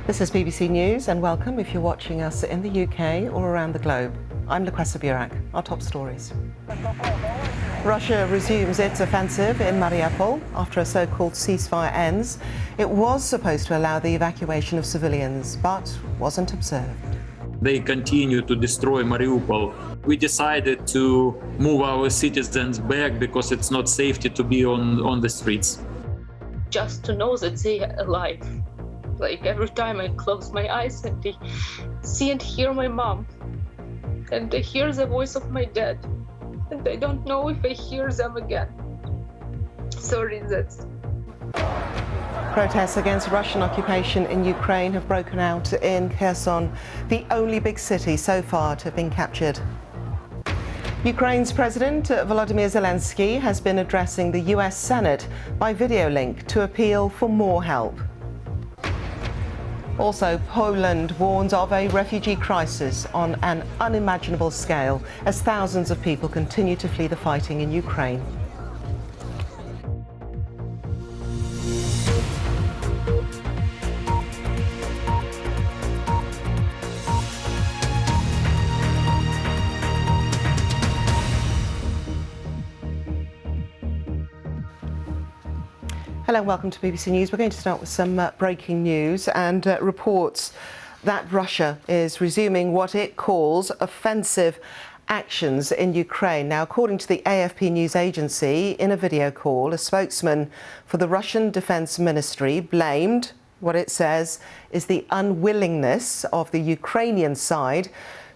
This is BBC News and welcome if you're watching us in the UK or around the globe. I'm Lukwesa Burak. Our top stories. Russia resumes its offensive in Mariupol after a so-called ceasefire ends. It was supposed to allow the evacuation of civilians, but wasn't observed. They continue to destroy Mariupol. We decided to move our citizens back because it's not safety to be on the streets. Just to know that they are alive. Like every time I close my eyes and I see and hear my mom, and I hear the voice of my dad, and I don't know if I hear them again. Sorry, that's... Protests against Russian occupation in Ukraine have broken out in Kherson, the only big city so far to have been captured. Ukraine's President Volodymyr Zelensky has been addressing the US Senate by video link to appeal for more help. Also, Poland warns of a refugee crisis on an unimaginable scale as thousands of people continue to flee the fighting in Ukraine. Hello and welcome to BBC News. We're going to start with some breaking news and reports that Russia is resuming what it calls offensive actions in Ukraine. Now, according to the AFP news agency, in a video call, a spokesman for the Russian Defense Ministry blamed what it says is the unwillingness of the Ukrainian side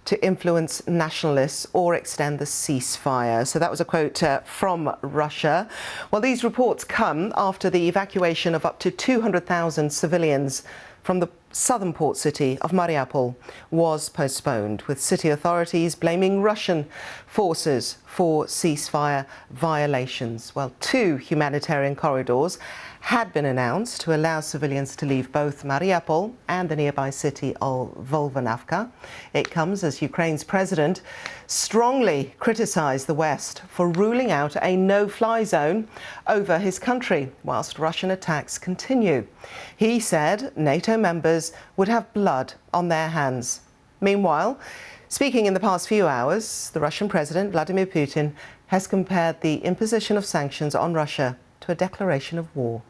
to influence nationalists or extend the ceasefire. So that was a quote from Russia. Well, these reports come after the evacuation of up to 200,000 civilians from the southern port city of Mariupol was postponed, with city authorities blaming Russian forces for ceasefire violations. Well, 2 humanitarian corridors had been announced to allow civilians to leave both Mariupol and the nearby city of Volvanavka. It comes as Ukraine's president strongly criticised the West for ruling out a no-fly zone over his country whilst Russian attacks continue. He said NATO members would have blood on their hands. Meanwhile, speaking in the past few hours, the Russian President Vladimir Putin has compared the imposition of sanctions on Russia to a declaration of war.